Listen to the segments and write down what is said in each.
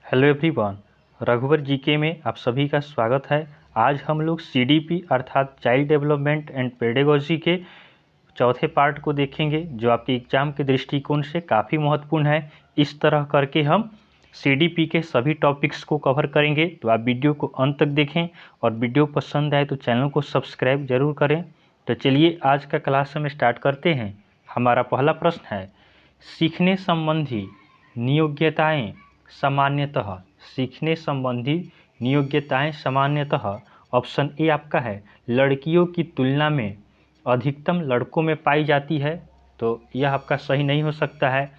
Hello everyone, रघुवर GK में आप सभी का स्वागत है। आज हम लोग सीडीपी अर्थात चाइल्ड डेवलपमेंट एंड पेडागोजी के चौथे पार्ट को देखेंगे, जो आपके एग्जाम के दृष्टिकोण से काफ़ी महत्वपूर्ण है। इस तरह करके हम सीडीपी के सभी टॉपिक्स को कवर करेंगे, तो आप वीडियो को अंत तक देखें और वीडियो पसंद आए तो चैनल को सब्सक्राइब जरूर करें। तो चलिए आज का क्लास हम स्टार्ट करते हैं। हमारा पहला प्रश्न है, सीखने संबंधी नियोग्यताएं सामान्यतः। सीखने संबंधी नियोग्यताएं सामान्यतः ऑप्शन ए आपका है लड़कियों की तुलना में अधिकतम लड़कों में पाई जाती है, तो यह आपका सही नहीं हो सकता है।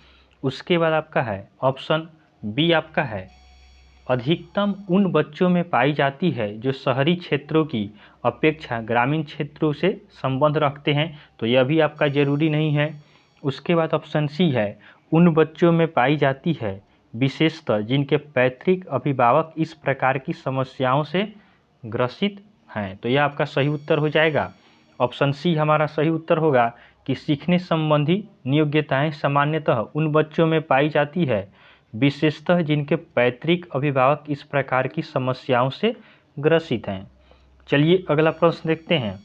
उसके बाद आपका है ऑप्शन बी आपका है अधिकतम उन बच्चों में पाई जाती है जो शहरी क्षेत्रों की अपेक्षा ग्रामीण क्षेत्रों से संबंध रखते हैं, तो यह भी आपका ज़रूरी नहीं है। उसके बाद ऑप्शन सी है उन बच्चों में पाई जाती है विशेषतः जिनके पैतृक अभिभावक इस प्रकार की समस्याओं से ग्रसित हैं, तो यह आपका सही उत्तर हो जाएगा। ऑप्शन सी हमारा सही उत्तर होगा कि सीखने संबंधी नियोग्यताएं सामान्यतः उन बच्चों में पाई जाती है विशेषतः जिनके पैतृक अभिभावक इस प्रकार की समस्याओं से ग्रसित हैं। चलिए अगला प्रश्न देखते हैं।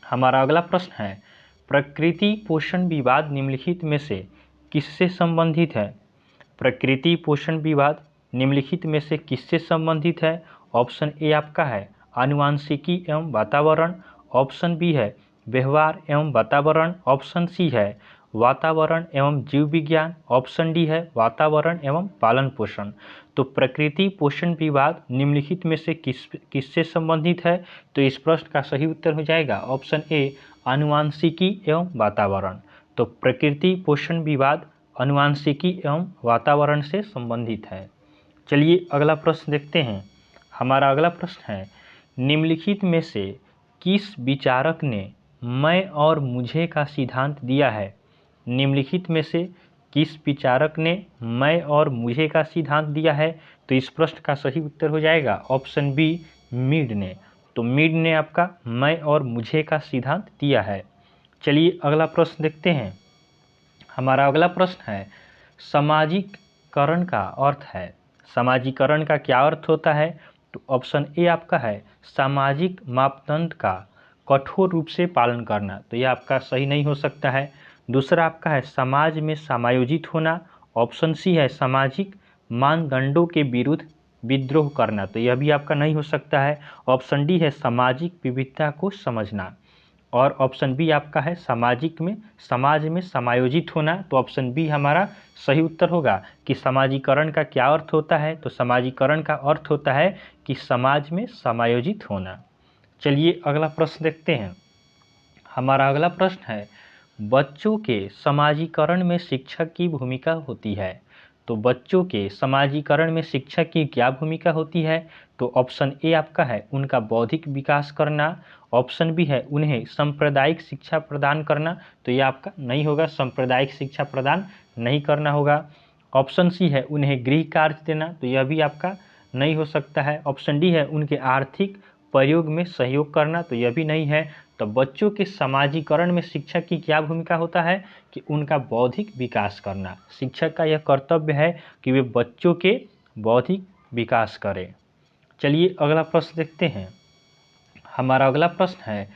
हमारा अगला प्रश्न है, प्रकृति पोषण विवाद निम्नलिखित में से किससे संबंधित है? प्रकृति पोषण विवाद निम्नलिखित में से किससे संबंधित है? ऑप्शन ए आपका है आनुवांशिकी एवं वातावरण, ऑप्शन बी है व्यवहार एवं वातावरण, ऑप्शन सी है वातावरण एवं जीव विज्ञान, ऑप्शन डी है वातावरण एवं पालन पोषण। तो प्रकृति पोषण विवाद निम्नलिखित में से किससे संबंधित है? तो इस प्रश्न का सही उत्तर हो जाएगा ऑप्शन ए आनुवांशिकी एवं वातावरण। तो प्रकृति पोषण विवाद आनुवांशिकी एवं वातावरण से संबंधित है। चलिए अगला प्रश्न देखते हैं। हमारा अगला प्रश्न है, निम्नलिखित में से किस विचारक ने मैं और मुझे का सिद्धांत दिया है? निम्नलिखित में से किस विचारक ने मैं और मुझे का सिद्धांत दिया है? तो इस प्रश्न का सही उत्तर हो जाएगा ऑप्शन बी मीड ने। तो मीड ने आपका मैं और मुझे का सिद्धांत दिया है। चलिए अगला प्रश्न देखते हैं। हमारा अगला प्रश्न है, सामाजिकरण का अर्थ है। सामाजिकरण का क्या अर्थ होता है? तो ऑप्शन ए आपका है सामाजिक मापदंड का कठोर रूप से पालन करना, तो यह आपका सही नहीं हो सकता है। दूसरा आपका है समाज में समायोजित होना, ऑप्शन सी है सामाजिक मानदंडों के विरुद्ध विद्रोह करना, तो यह भी आपका नहीं हो सकता है। ऑप्शन डी है सामाजिक विविधता को समझना, और ऑप्शन बी आपका है समाज में समायोजित होना। तो ऑप्शन बी हमारा सही उत्तर होगा कि समाजीकरण का क्या अर्थ होता है? तो समाजीकरण का अर्थ होता है कि समाज में समायोजित होना। चलिए अगला प्रश्न देखते हैं। हमारा अगला प्रश्न है, बच्चों के समाजीकरण में शिक्षक की भूमिका होती है। तो बच्चों के समाजीकरण में शिक्षक की क्या भूमिका होती है? तो ऑप्शन ए आपका है उनका बौद्धिक विकास करना, ऑप्शन बी है उन्हें सांप्रदायिक शिक्षा प्रदान करना, तो यह आपका नहीं होगा, सांप्रदायिक शिक्षा प्रदान नहीं करना होगा। ऑप्शन सी है उन्हें गृह कार्य देना, तो यह भी आपका नहीं हो सकता है। ऑप्शन डी है उनके आर्थिक प्रयोग में सहयोग करना, तो यह भी नहीं है। तो बच्चों के समाजीकरण में शिक्षक की क्या भूमिका होता है कि उनका बौद्धिक विकास करना। शिक्षक का यह कर्तव्य है कि वे बच्चों के बौद्धिक विकास करें। चलिए अगला प्रश्न देखते हैं। हमारा अगला प्रश्न है,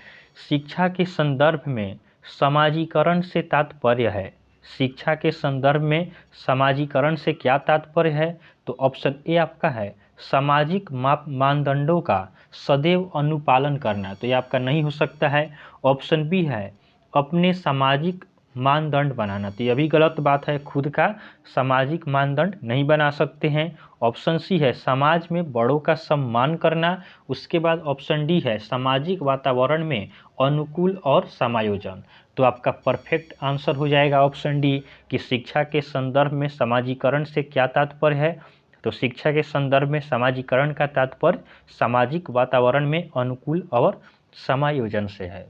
शिक्षा के संदर्भ में समाजीकरण से तात्पर्य है। शिक्षा के संदर्भ में समाजीकरण से क्या तात्पर्य है? तो ऑप्शन ए आपका है सामाजिक मानदंडों का सदैव अनुपालन करना, तो ये आपका नहीं हो सकता है। ऑप्शन बी है अपने सामाजिक मानदंड बनाना, तो यह भी गलत बात है, खुद का सामाजिक मानदंड नहीं बना सकते हैं। ऑप्शन सी है समाज में बड़ों का सम्मान करना। उसके बाद ऑप्शन डी है सामाजिक वातावरण में अनुकूल और समायोजन। तो आपका परफेक्ट आंसर हो जाएगा ऑप्शन डी कि शिक्षा के संदर्भ में समाजीकरण से क्या तात्पर्य है? तो शिक्षा के संदर्भ में समाजीकरण का तात्पर्य सामाजिक वातावरण में अनुकूल और समायोजन से है।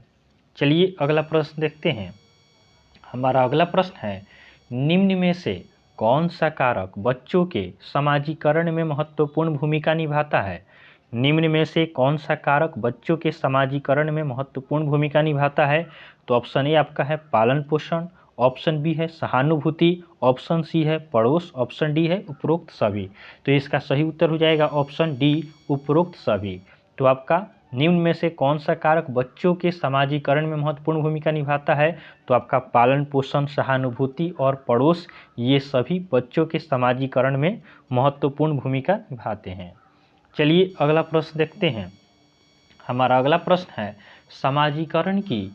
चलिए अगला प्रश्न देखते हैं। हमारा अगला प्रश्न है, निम्न में से कौन सा कारक बच्चों के समाजीकरण में महत्वपूर्ण भूमिका निभाता है? निम्न में से कौन सा कारक बच्चों के समाजीकरण में महत्वपूर्ण भूमिका निभाता है? तो ऑप्शन ए आपका है पालन पोषण, ऑप्शन बी है सहानुभूति, ऑप्शन सी है पड़ोस, ऑप्शन डी है उपरोक्त सभी। तो इसका सही उत्तर हो जाएगा ऑप्शन डी उपरोक्त सभी। तो आपका निम्न में से कौन सा कारक बच्चों के समाजीकरण में महत्वपूर्ण भूमिका निभाता है? तो आपका पालन पोषण, सहानुभूति और पड़ोस, ये सभी बच्चों के समाजीकरण में महत्वपूर्ण भूमिका निभाते हैं। चलिए अगला प्रश्न देखते हैं। हमारा अगला प्रश्न है, समाजीकरण की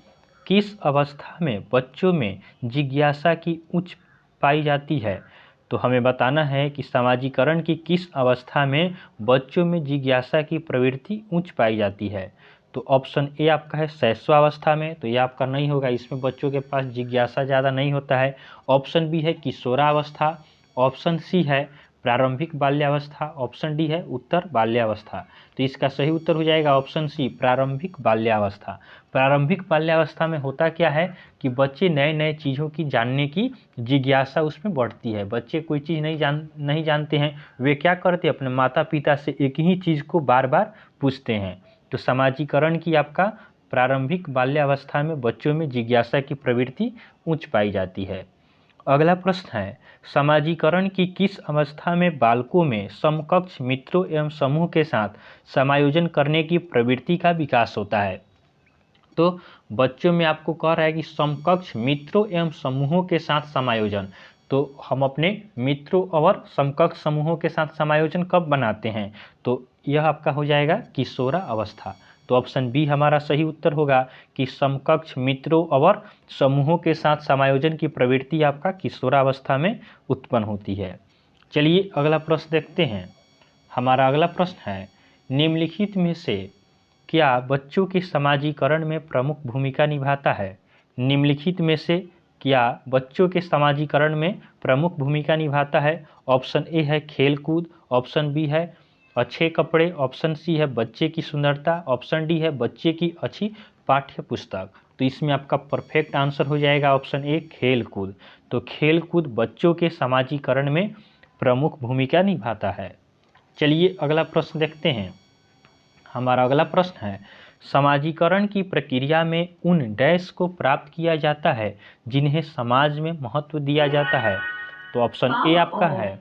किस अवस्था में बच्चों में जिज्ञासा की उच्च पाई जाती है? तो हमें बताना है कि समाजीकरण की किस अवस्था में बच्चों में जिज्ञासा की प्रवृत्ति उच्च पाई जाती है। तो ऑप्शन ए आपका है शैशवावस्था में, तो ये आपका नहीं होगा, इसमें बच्चों के पास जिज्ञासा ज़्यादा नहीं होता है। ऑप्शन बी है किशोरावस्था, ऑप्शन सी है प्रारंभिक बाल्यावस्था, ऑप्शन डी है उत्तर बाल्यावस्था। तो इसका सही उत्तर हो जाएगा ऑप्शन सी प्रारंभिक बाल्यावस्था। प्रारंभिक बाल्यावस्था में होता क्या है कि बच्चे नए नए चीज़ों की जानने की जिज्ञासा उसमें बढ़ती है। बच्चे कोई चीज़ नहीं जानते हैं, वे क्या करते हैं, अपने माता पिता से एक ही चीज़ को बार बार पूछते हैं। तो समाजीकरण की आपका प्रारंभिक बाल्यावस्था में बच्चों में जिज्ञासा की प्रवृत्ति उच्च पाई जाती है। अगला प्रश्न है, समाजीकरण की किस अवस्था में बालकों में समकक्ष मित्रों एवं समूह के साथ समायोजन करने की प्रवृत्ति का विकास होता है? तो बच्चों में आपको कह रहा है कि समकक्ष मित्रों एवं समूहों के साथ समायोजन। तो हम अपने मित्रों और समकक्ष समूहों के साथ समायोजन कब बनाते हैं? तो यह आपका हो जाएगा किशोरा अवस्था। तो ऑप्शन बी हमारा सही उत्तर होगा कि समकक्ष मित्रों और समूहों के साथ समायोजन की प्रवृत्ति आपका किशोरावस्था में उत्पन्न होती है। चलिए अगला प्रश्न देखते हैं। हमारा अगला प्रश्न है, निम्नलिखित में से क्या बच्चों के समाजीकरण में प्रमुख भूमिका निभाता है? निम्नलिखित में से क्या बच्चों के समाजीकरण में प्रमुख भूमिका निभाता है? ऑप्शन ए है खेलकूद, ऑप्शन बी है अच्छे कपड़े, ऑप्शन सी है बच्चे की सुंदरता, ऑप्शन डी है बच्चे की अच्छी पाठ्य पुस्तक। तो इसमें आपका परफेक्ट आंसर हो जाएगा ऑप्शन ए खेलकूद। तो खेलकूद बच्चों के समाजीकरण में प्रमुख भूमिका निभाता है। चलिए अगला प्रश्न देखते हैं। हमारा अगला प्रश्न है, समाजीकरण की प्रक्रिया में उन डैश को प्राप्त किया जाता है जिन्हें समाज में महत्व दिया जाता है। तो ऑप्शन ए आपका है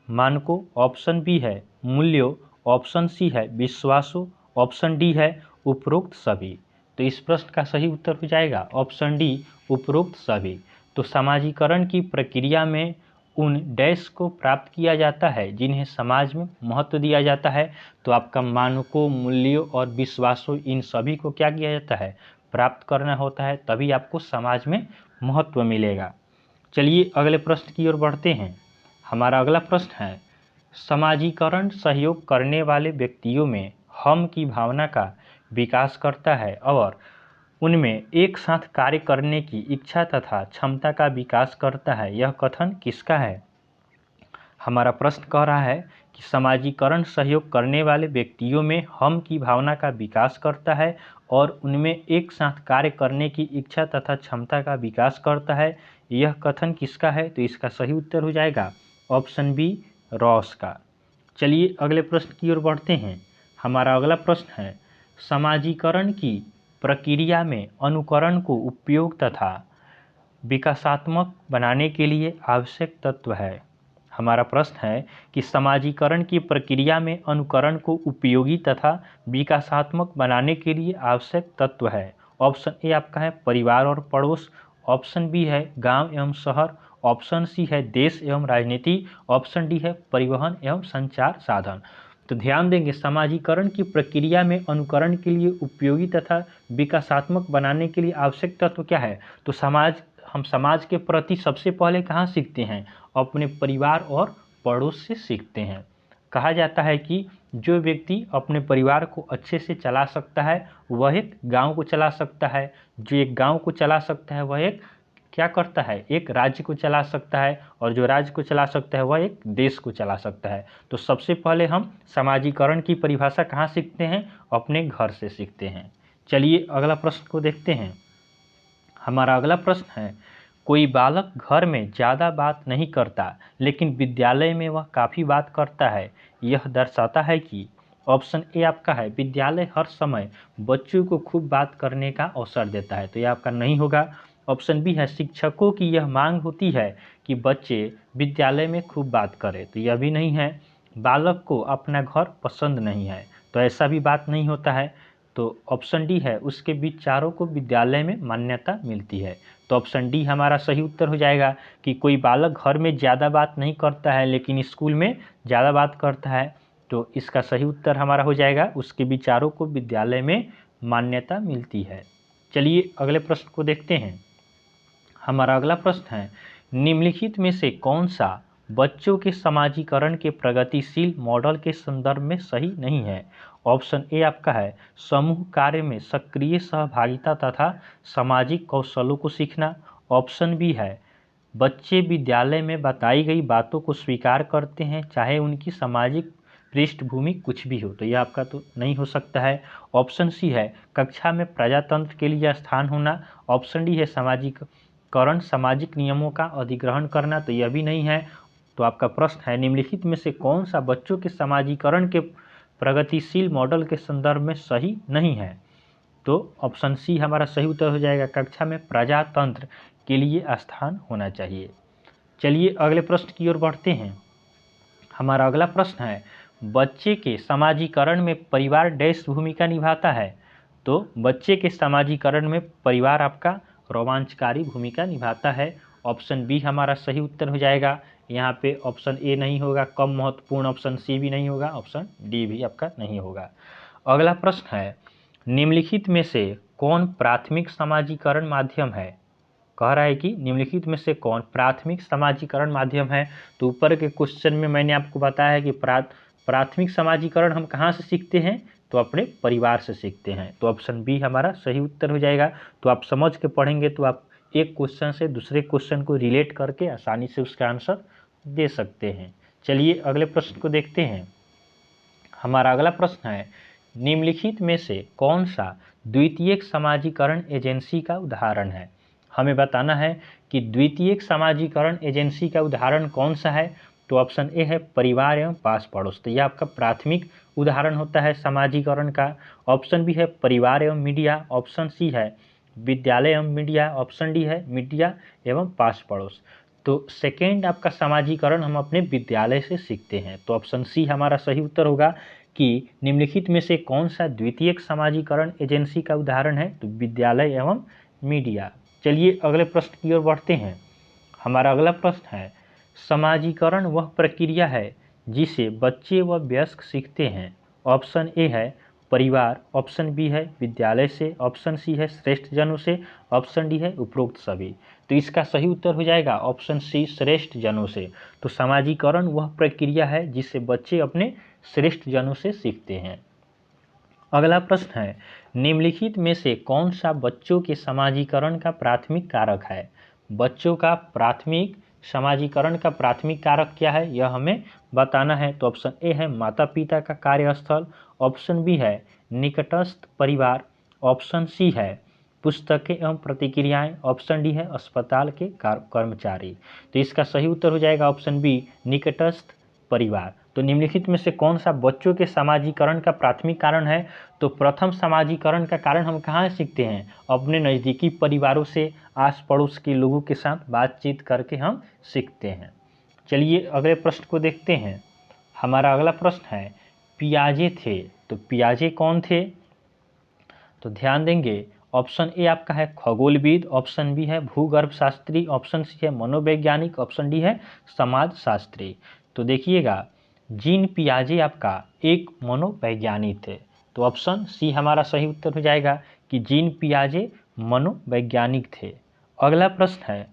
मानकों, ऑप्शन बी है मूल्यों, ऑप्शन सी है विश्वासों, ऑप्शन डी है उपरोक्त सभी। तो इस प्रश्न का सही उत्तर हो जाएगा ऑप्शन डी उपरोक्त सभी। तो समाजीकरण की प्रक्रिया में उन डैश को प्राप्त किया जाता है जिन्हें समाज में महत्व दिया जाता है। तो आपका मानकों, मूल्यों और विश्वासों, इन सभी को क्या किया जाता है, प्राप्त करना होता है, तभी आपको समाज में महत्व मिलेगा। चलिए अगले प्रश्न की ओर बढ़ते हैं। हमारा अगला प्रश्न है, समाजीकरण सहयोग करने वाले व्यक्तियों में हम की भावना का विकास करता है और उनमें एक साथ कार्य करने की इच्छा तथा क्षमता का विकास करता है। यह कथन किसका है? हमारा प्रश्न कह रहा है कि समाजीकरण सहयोग करने वाले व्यक्तियों में हम की भावना का विकास करता है और उनमें एक साथ कार्य करने की इच्छा तथा क्षमता का विकास करता है। यह कथन किसका है? तो इसका सही उत्तर हो जाएगा ऑप्शन बी रॉस का। चलिए अगले प्रश्न की ओर बढ़ते हैं। हमारा अगला प्रश्न है, समाजीकरण की प्रक्रिया में अनुकरण को उपयोग तथा विकासात्मक बनाने के लिए आवश्यक तत्व है। हमारा प्रश्न है कि समाजीकरण की प्रक्रिया में अनुकरण को उपयोगी तथा विकासात्मक बनाने के लिए आवश्यक तत्व है। ऑप्शन ए आपका है परिवार और पड़ोस, ऑप्शन बी है गांव एवं शहर, ऑप्शन सी है देश एवं राजनीति, ऑप्शन डी है परिवहन एवं संचार साधन। तो ध्यान देंगे, समाजीकरण की प्रक्रिया में अनुकरण के लिए उपयोगी तथा विकासात्मक बनाने के लिए आवश्यक तत्व क्या है? तो हम समाज के प्रति सबसे पहले कहाँ सीखते हैं? अपने परिवार और पड़ोस से सीखते हैं। कहा जाता है कि जो व्यक्ति अपने परिवार को अच्छे से चला सकता है वह एक गांव को चला सकता है, जो एक गांव को चला सकता है वह एक क्या करता है, एक राज्य को चला सकता है, और जो राज्य को चला सकता है वह एक देश को चला सकता है। तो सबसे पहले हम समाजीकरण की परिभाषा कहाँ सीखते हैं? अपने घर से सीखते हैं। चलिए अगला प्रश्न को देखते हैं। हमारा अगला प्रश्न है, कोई बालक घर में ज़्यादा बात नहीं करता लेकिन विद्यालय में वह काफ़ी बात करता है। यह दर्शाता है कि ऑप्शन ए आपका है विद्यालय हर समय बच्चों को खूब बात करने का अवसर देता है। तो यह आपका नहीं होगा। ऑप्शन बी है शिक्षकों की यह मांग होती है कि बच्चे विद्यालय में खूब बात करें, तो यह भी नहीं है। बालक को अपना घर पसंद नहीं है, तो ऐसा भी बात नहीं होता है। तो ऑप्शन डी है उसके विचारों को विद्यालय में मान्यता मिलती है। तो ऑप्शन डी हमारा सही उत्तर हो जाएगा कि कोई बालक घर में ज़्यादा बात नहीं करता है लेकिन स्कूल में ज़्यादा बात करता है। तो इसका सही उत्तर हमारा हो जाएगा उसके विचारों को विद्यालय में मान्यता मिलती है। चलिए अगले प्रश्न को देखते हैं। हमारा अगला प्रश्न है निम्नलिखित में से कौन सा बच्चों के समाजीकरण के प्रगतिशील मॉडल के संदर्भ में सही नहीं है। ऑप्शन ए आपका है समूह कार्य में सक्रिय सहभागिता तथा सामाजिक कौशलों को सीखना। ऑप्शन बी है बच्चे विद्यालय में बताई गई बातों को स्वीकार करते हैं चाहे उनकी सामाजिक पृष्ठभूमि कुछ भी हो, तो यह आपका तो नहीं हो सकता है। ऑप्शन सी है कक्षा में प्रजातंत्र के लिए स्थान होना। ऑप्शन डी है सामाजिक नियमों का अधिग्रहण करना, तो यह भी नहीं है। तो आपका प्रश्न है निम्नलिखित में से कौन सा बच्चों के समाजीकरण के प्रगतिशील मॉडल के संदर्भ में सही नहीं है। तो ऑप्शन सी हमारा सही उत्तर हो जाएगा कक्षा में प्रजातंत्र के लिए स्थान होना चाहिए। चलिए अगले प्रश्न की ओर बढ़ते हैं। हमारा अगला प्रश्न है बच्चे के समाजीकरण में परिवार डैश भूमिका निभाता है। तो बच्चे के समाजीकरण में परिवार आपका रोमांचकारी भूमिका निभाता है। ऑप्शन बी हमारा सही उत्तर हो जाएगा। यहाँ पे ऑप्शन ए नहीं होगा, कम महत्वपूर्ण ऑप्शन सी भी नहीं होगा, ऑप्शन डी भी आपका नहीं होगा। अगला प्रश्न है निम्नलिखित में से कौन प्राथमिक समाजीकरण माध्यम है। कह रहा है कि निम्नलिखित में से कौन प्राथमिक समाजीकरण माध्यम है। तो ऊपर के क्वेश्चन में मैंने आपको बताया है कि प्राथमिक समाजीकरण हम कहाँ से सीखते हैं, तो अपने परिवार से सीखते हैं। तो ऑप्शन बी हमारा सही उत्तर हो जाएगा। तो आप समझ के पढ़ेंगे तो आप एक क्वेश्चन से दूसरे क्वेश्चन को रिलेट करके आसानी से उसका आंसर दे सकते हैं। चलिए अगले प्रश्न को देखते हैं। हमारा अगला प्रश्न है निम्नलिखित में से कौन सा द्वितीयक समाजीकरण एजेंसी का उदाहरण है। हमें बताना है कि द्वितीयक समाजीकरण एजेंसी का उदाहरण कौन सा है। तो ऑप्शन ए है परिवार एवं पास पड़ोस, तो यह आपका प्राथमिक उदाहरण होता है समाजीकरण का। ऑप्शन बी है परिवार एवं मीडिया। ऑप्शन सी है विद्यालय एवं मीडिया। ऑप्शन डी है मीडिया एवं पास पड़ोस। तो सेकेंड आपका समाजीकरण हम अपने विद्यालय से सीखते हैं। तो ऑप्शन सी हमारा सही उत्तर होगा कि निम्नलिखित में से कौन सा द्वितीयक समाजीकरण एजेंसी का उदाहरण है। तो विद्यालय एवं मीडिया। चलिए अगले प्रश्न की ओर बढ़ते हैं। हमारा अगला प्रश्न है समाजीकरण वह प्रक्रिया है जिसे बच्चे व वयस्क सीखते हैं। ऑप्शन ए है परिवार। ऑप्शन बी है विद्यालय से। ऑप्शन सी है श्रेष्ठ जनों से। ऑप्शन डी है उपरोक्त सभी। तो इसका सही उत्तर हो जाएगा ऑप्शन सी श्रेष्ठ जनों से। तो समाजीकरण वह प्रक्रिया है जिससे बच्चे अपने श्रेष्ठ जनों से सीखते हैं। अगला प्रश्न है निम्नलिखित में से कौन सा बच्चों के समाजीकरण का प्राथमिक कारक है। बच्चों का प्राथमिक समाजीकरण का प्राथमिक कारक क्या है यह हमें बताना है। तो ऑप्शन ए है माता पिता का कार्यस्थल। ऑप्शन बी है निकटस्थ परिवार। ऑप्शन सी है पुस्तकें एवं प्रतिक्रियाएं। ऑप्शन डी है अस्पताल के कर्मचारी। तो इसका सही उत्तर हो जाएगा ऑप्शन बी निकटस्थ परिवार। तो निम्नलिखित में से कौन सा बच्चों के समाजीकरण का प्राथमिक कारण है। तो प्रथम समाजीकरण का कारण हम कहाँ सीखते हैं, अपने नज़दीकी परिवारों से, आस पड़ोस के लोगों के साथ बातचीत करके हम सीखते हैं। चलिए अगले प्रश्न को देखते हैं। हमारा अगला प्रश्न है पियाजे थे। तो पियाजे कौन थे। तो ध्यान देंगे ऑप्शन ए आपका है खगोलविद। ऑप्शन बी है भूगर्भ शास्त्री। ऑप्शन सी है मनोवैज्ञानिक। ऑप्शन डी है समाज शास्त्री। तो देखिएगा जीन पियाजे आपका एक मनोवैज्ञानिक थे। तो ऑप्शन सी हमारा सही उत्तर हो जाएगा कि जीन पियाजे मनोवैज्ञानिक थे। अगला प्रश्न है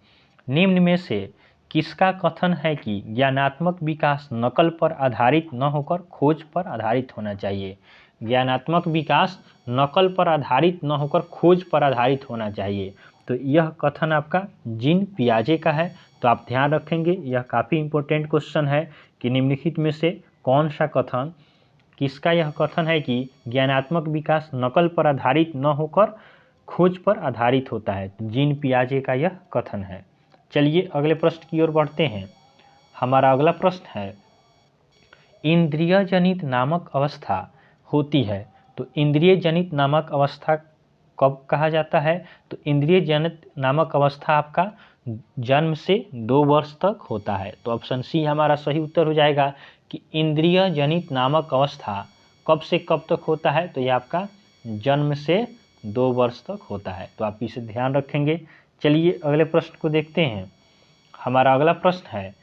निम्न में से किसका कथन है कि ज्ञानात्मक विकास नकल पर आधारित न होकर खोज पर आधारित होना चाहिए। ज्ञानात्मक विकास नकल पर आधारित न होकर खोज पर आधारित होना चाहिए। तो यह कथन आपका जीन पियाजे का है। तो आप ध्यान रखेंगे यह काफ़ी इम्पोर्टेंट क्वेश्चन है कि निम्नलिखित में से कौन सा कथन किसका यह कथन है कि ज्ञानात्मक विकास नकल पर आधारित न होकर खोज पर आधारित होता है। जीन पियाजे का यह कथन है। चलिए अगले प्रश्न की ओर बढ़ते हैं। हमारा अगला प्रश्न है इंद्रिय जनित नामक अवस्था होती है। तो इंद्रिय जनित नामक अवस्था कब कहा जाता है? तो इंद्रिय जनित नामक अवस्था आपका जन्म से 2 वर्ष तक होता है। तो ऑप्शन सी हमारा सही उत्तर हो जाएगा कि इंद्रिय जनित नामक अवस्था कब से कब तक होता है? तो ये आपका जन्म से 2 वर्ष तक होता है। तो आप इसे ध्यान रखेंगे। चलिए अगले प्रश्न को देखते हैं। हमारा अगला प्रश्न है,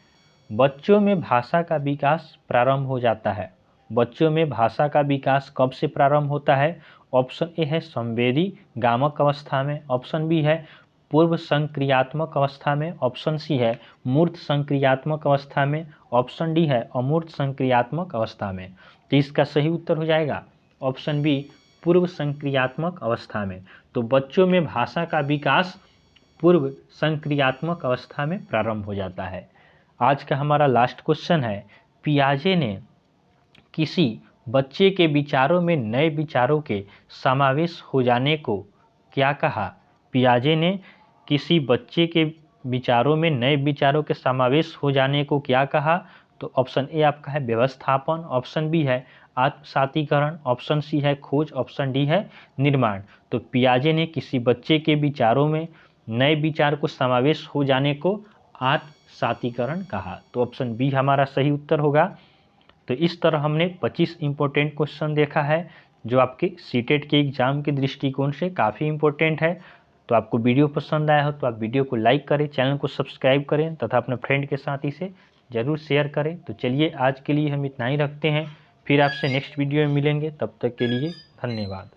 बच्चों में भाषा का विकास प्रारंभ हो जाता है। बच्चों में भाषा का विकास कब से प्रारंभ होता है? ऑप्शन ए है संवेदी गामक अवस्था में, ऑप्शन बी है पूर्व संक्रियात्मक अवस्था में, ऑप्शन सी है मूर्त संक्रियात्मक अवस्था में, ऑप्शन डी है अमूर्त संक्रियात्मक अवस्था में। तो इसका सही उत्तर हो जाएगा ऑप्शन बी पूर्व संक्रियात्मक अवस्था में। तो बच्चों में भाषा का विकास पूर्व संक्रियात्मक अवस्था में प्रारंभ हो जाता है। आज का हमारा लास्ट क्वेश्चन है, पियाजे ने किसी बच्चे के विचारों में नए विचारों के समावेश हो जाने को क्या कहा? पियाजे ने किसी बच्चे के विचारों में नए विचारों के समावेश हो जाने को क्या कहा? तो ऑप्शन ए आपका है व्यवस्थापन, ऑप्शन बी है आत्मसातीकरण, ऑप्शन सी है खोज, ऑप्शन डी है निर्माण। तो पियाजे ने किसी बच्चे के विचारों में नए विचार को समावेश हो जाने को आत्मसातीकरण कहा। तो ऑप्शन बी हमारा सही उत्तर होगा। तो इस तरह हमने 25 इंपॉर्टेंट क्वेश्चन देखा है जो आपके सीटेट के एग्जाम के दृष्टिकोण से काफ़ी इंपॉर्टेंट है। तो आपको वीडियो पसंद आया हो तो आप वीडियो को लाइक करें, चैनल को सब्सक्राइब करें तथा अपने फ्रेंड के साथ इसे ज़रूर शेयर करें। तो चलिए आज के लिए हम इतना ही रखते हैं, फिर आपसे नेक्स्ट वीडियो में मिलेंगे। तब तक के लिए धन्यवाद।